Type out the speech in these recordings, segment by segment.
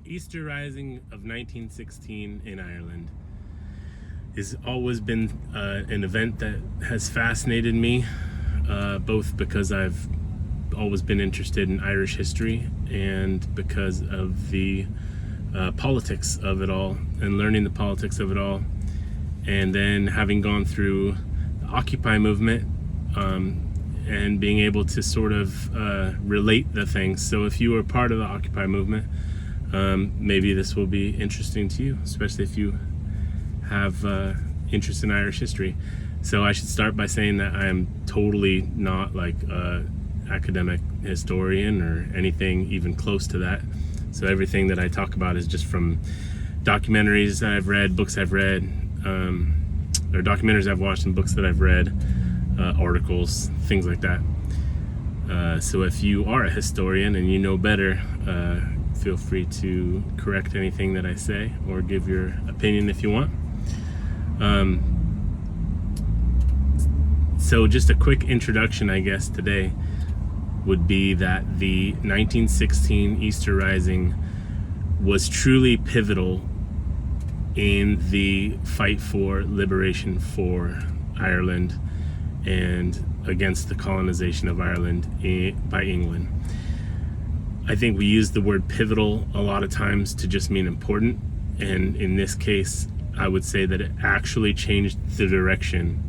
Easter Rising of 1916 in Ireland has always been an event that has fascinated me, both because I've always been interested in Irish history and because of the politics of it all and learning the politics of it all. And then having gone through the Occupy movement and being able to sort of relate the things. So if you were part of the Occupy movement, maybe this will be interesting to you, especially if you have interest in Irish history. So I should start by saying that I am totally not like an academic historian or anything even close to that. So everything that I talk about is just from documentaries that I've read, books I've read, or documentaries I've watched and books that I've read, articles, things like that. So if you are a historian and you know better, feel free to correct anything that I say or give your opinion if you want. So just a quick introduction, I guess, today would be that the 1916 Easter Rising was truly pivotal in the fight for liberation for Ireland and against the colonization of Ireland by England. I think we use the word pivotal a lot of times to just mean important, and in this case I would say that it actually changed the direction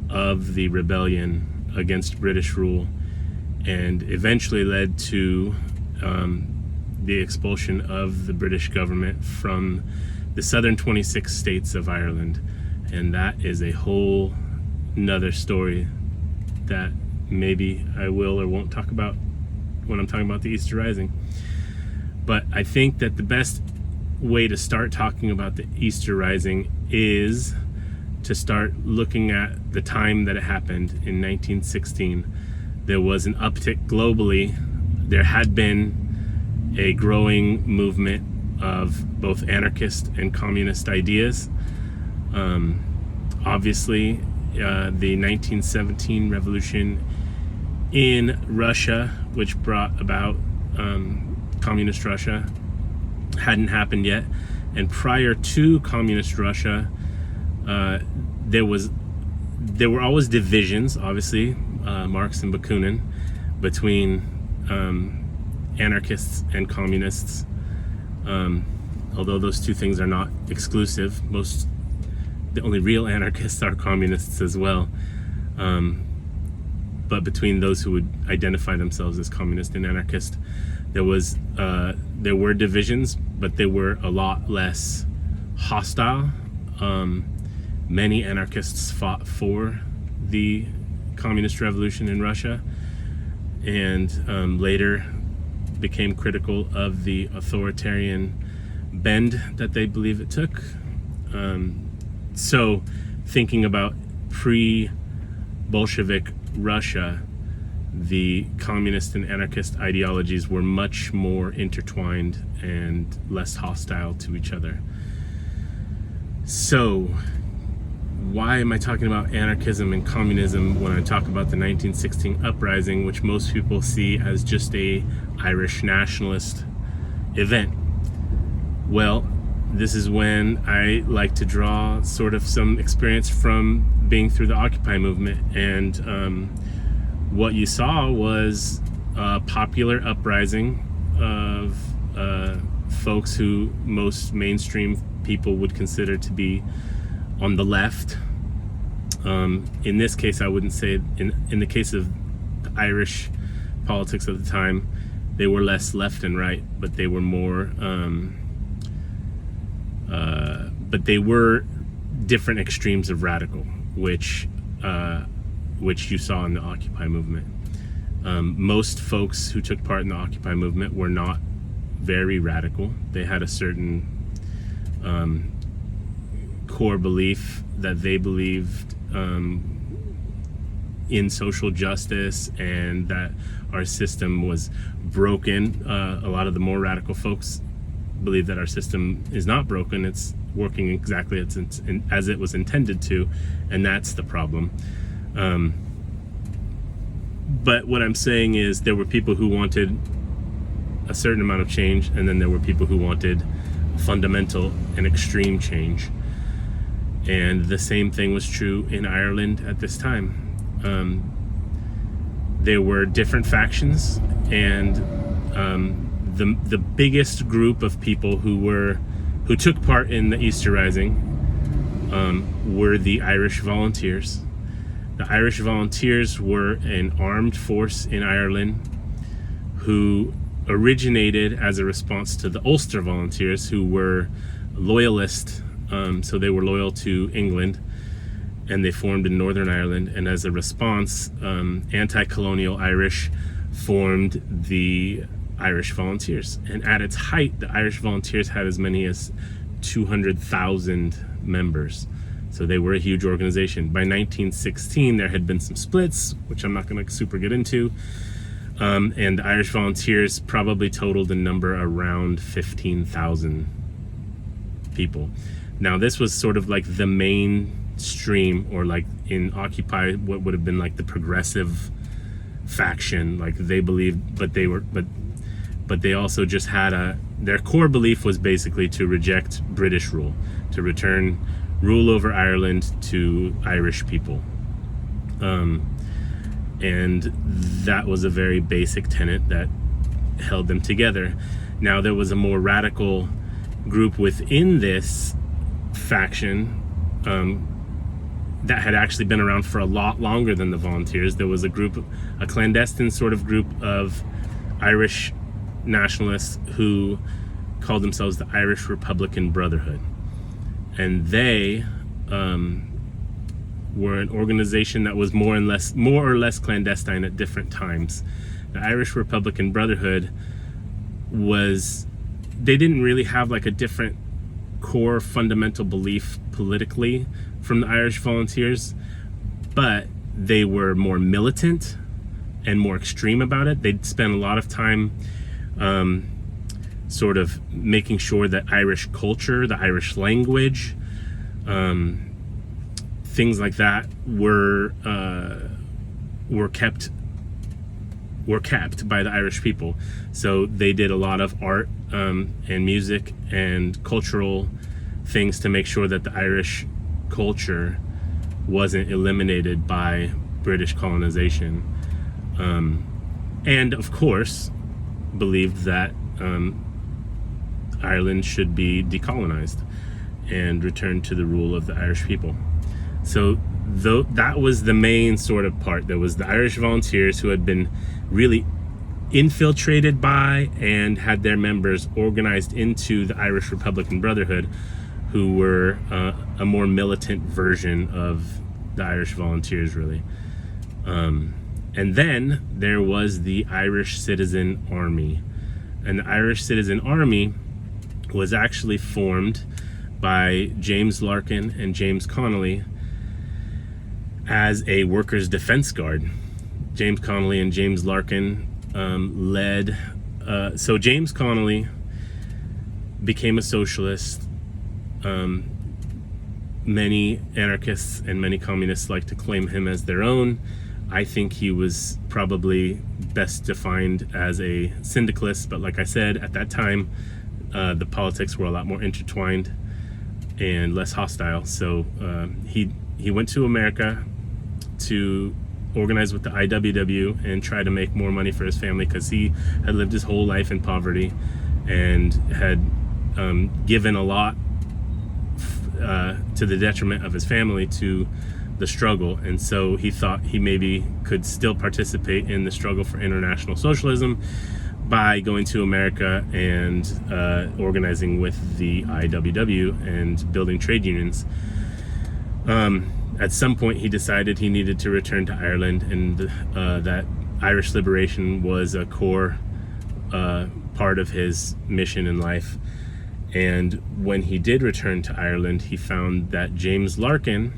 of the rebellion against British rule and eventually led to the expulsion of the British government from the southern 26 states of Ireland. And that is a whole nother story that maybe I will or won't talk about when I'm talking about the Easter Rising. But I think that the best way to start talking about the Easter Rising is to start looking at the time that it happened in 1916. There was an uptick globally. There had been a growing movement of both anarchist and communist ideas. Obviously, the 1917 revolution in Russia, which brought about communist Russia, hadn't happened yet. And prior to communist Russia, there were always divisions, obviously, Marx and Bakunin, between anarchists and communists. Although those two things are not exclusive, the only real anarchists are communists as well. But between those who would identify themselves as communist and anarchist, there were divisions, but they were a lot less hostile. Many anarchists fought for the communist revolution in Russia and later became critical of the authoritarian bend that they believe it took. So thinking about pre-Bolshevik Russia, the communist and anarchist ideologies were much more intertwined and less hostile to each other. So why am I talking about anarchism and communism when I talk about the 1916 uprising, which most people see as just a Irish nationalist event? Well, this is when I like to draw sort of some experience from being through the Occupy movement. And what you saw was a popular uprising of folks who most mainstream people would consider to be on the left. In this case, I wouldn't say, in the case of the Irish politics of the time, they were less left and right, but they were more, but they were different extremes of radical, which you saw in the Occupy movement. Most folks who took part in the Occupy movement were not very radical. They had a certain core belief that they believed in social justice and that our system was broken. A lot of the more radical folks believe that our system is not broken, it's working exactly as it was intended to, and that's the problem. But what I'm saying is there were people who wanted a certain amount of change, and then there were people who wanted fundamental and extreme change. And the same thing was true in Ireland at this time. There were different factions, and the biggest group of people who took part in the Easter Rising were the Irish Volunteers. The Irish Volunteers were an armed force in Ireland who originated as a response to the Ulster Volunteers, who were loyalist, so they were loyal to England, and they formed in Northern Ireland. And as a response, anti-colonial Irish formed the Irish Volunteers. And at its height, the Irish Volunteers had as many as 200,000 members. So they were a huge organization. By 1916, there had been some splits, which I'm not going to super get into. And the Irish Volunteers probably totaled a number around 15,000 people. Now, this was sort of like the mainstream, or like in Occupy, what would have been like the progressive faction. Like they believed, but they also just had their core belief was basically to reject British rule, to return rule over Ireland to Irish people. And that was a very basic tenet that held them together. Now, there was a more radical group within this faction that had actually been around for a lot longer than the Volunteers. There was a clandestine sort of group of Irish nationalists who called themselves the Irish Republican Brotherhood. And they were an organization that was more or less clandestine at different times. The Irish Republican Brotherhood they didn't really have like a different core fundamental belief politically from the Irish Volunteers, but they were more militant and more extreme about it. They'd spend a lot of time sort of making sure that Irish culture, the Irish language, things like that were kept by the Irish people. So they did a lot of art and music and cultural things to make sure that the Irish culture wasn't eliminated by British colonization. And of course, believed that Ireland should be decolonized and returned to the rule of the Irish people. So that was the main sort of part. There was the Irish Volunteers, who had been really infiltrated by and had their members organized into the Irish Republican Brotherhood, who were a more militant version of the Irish Volunteers, really. And then there was the Irish Citizen Army. And the Irish Citizen Army was actually formed by James Larkin and James Connolly as a workers' defense guard. James Connolly and James Larkin led. So James Connolly became a socialist. Many anarchists and many communists like to claim him as their own. I think he was probably best defined as a syndicalist, but like I said, at that time, the politics were a lot more intertwined and less hostile. So he went to America to organize with the IWW and try to make more money for his family, because he had lived his whole life in poverty and had given a lot to the detriment of his family to the struggle. And so he thought he maybe could still participate in the struggle for international socialism by going to America and organizing with the IWW and building trade unions. At some point, he decided he needed to return to Ireland, and that Irish liberation was a core part of his mission in life. And when he did return to Ireland, he found that James Larkin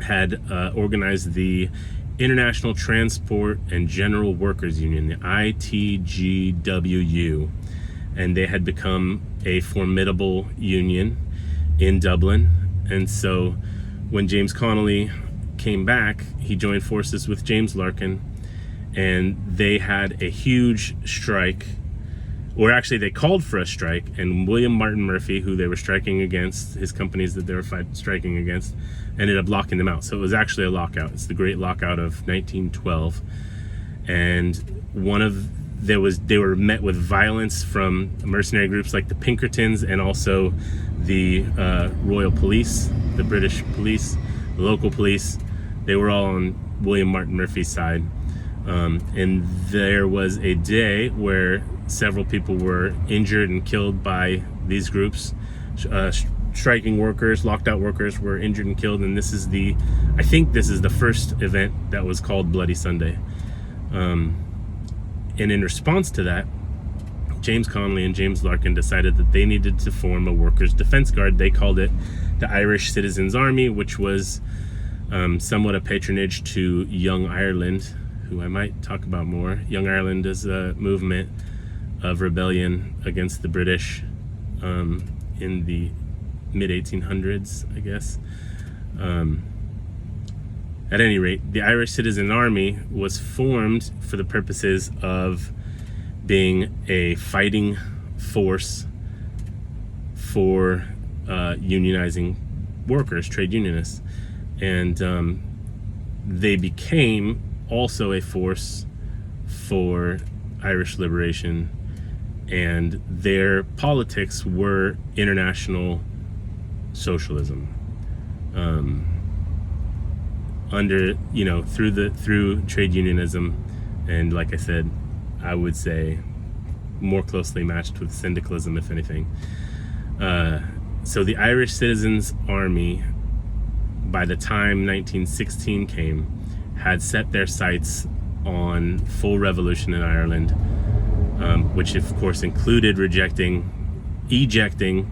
had organized the International Transport and General Workers Union, the ITGWU, and they had become a formidable union in Dublin. And so when James Connolly came back, he joined forces with James Larkin, and they had a huge strike or actually they called for a strike, and William Martin Murphy, who they were striking against, his companies that they were striking against, ended up locking them out. So it was actually a lockout. It's the Great Lockout of 1912, and they were met with violence from mercenary groups like the Pinkertons, and also the Royal Police, the British police, the local police. They were all on William Martin Murphy's side. And there was a day where several people were injured and killed by these groups. Striking workers, locked out workers were injured and killed, and I think this is the first event that was called Bloody Sunday. And in response to that, James Connolly and James Larkin decided that they needed to form a workers' defense guard. They called it the Irish Citizens' Army, which was somewhat a patronage to Young Ireland, who I might talk about more. Young Ireland is a movement of rebellion against the British in the mid-1800s, I guess. At any rate, the Irish Citizen Army was formed for the purposes of being a fighting force for unionizing workers, trade unionists. And they became also a force for Irish liberation, and their politics were international socialism. Through trade unionism, and like I said, I would say more closely matched with syndicalism, if anything. So the Irish Citizens Army, by the time 1916 came, had set their sights on full revolution in Ireland, which of course included ejecting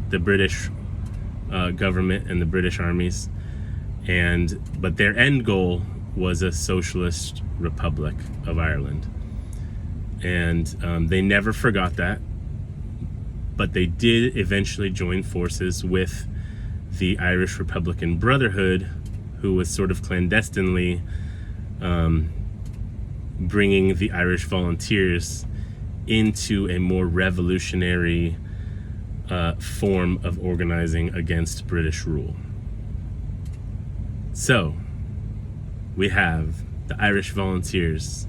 the British government and the British armies, but their end goal was a socialist republic of Ireland. And they never forgot that, but they did eventually join forces with the Irish Republican Brotherhood, who was sort of clandestinely bringing the Irish Volunteers into a more revolutionary form of organizing against British rule. So we have the Irish Volunteers,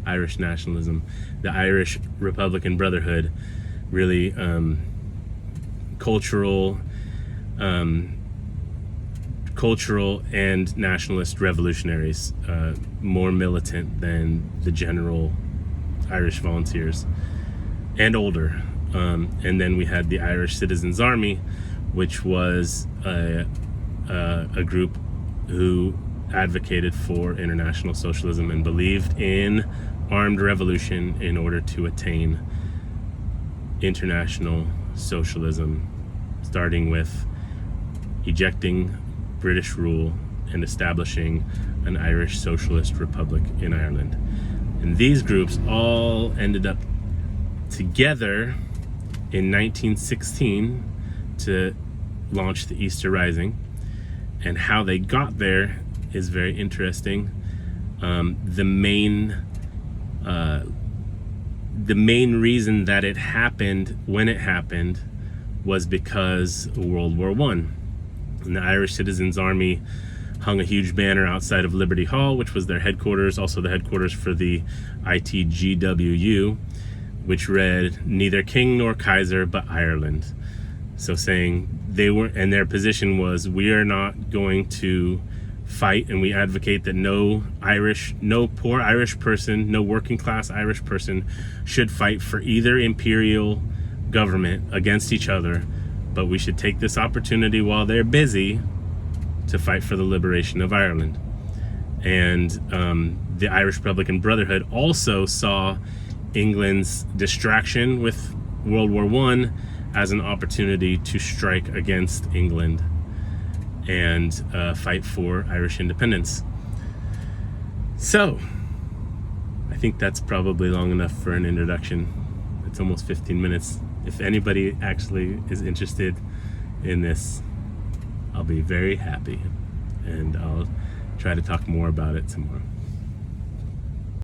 Irish nationalism, the Irish Republican Brotherhood, really cultural and nationalist revolutionaries, more militant than the general Irish Volunteers, and older. And then we had the Irish Citizens Army, which was a group who advocated for international socialism and believed in armed revolution in order to attain international socialism, starting with ejecting British rule and establishing an Irish Socialist Republic in Ireland. And these groups all ended up together in 1916 to launch the Easter Rising. And how they got there is very interesting. The main reason that it happened when it happened was because of World War I. And the Irish Citizens Army hung a huge banner outside of Liberty Hall, which was their headquarters, also the headquarters for the ITGWU, which read, "Neither King nor Kaiser, but Ireland." So saying and their position was, we are not going to fight, and we advocate that no poor Irish person, no working class Irish person should fight for either imperial government against each other, but we should take this opportunity while they're busy to fight for the liberation of Ireland. And the Irish Republican Brotherhood also saw England's distraction with World War I as an opportunity to strike against England and fight for Irish independence. So, I think that's probably long enough for an introduction. It's almost 15 minutes. If anybody actually is interested in this, I'll be very happy, and I'll try to talk more about it tomorrow.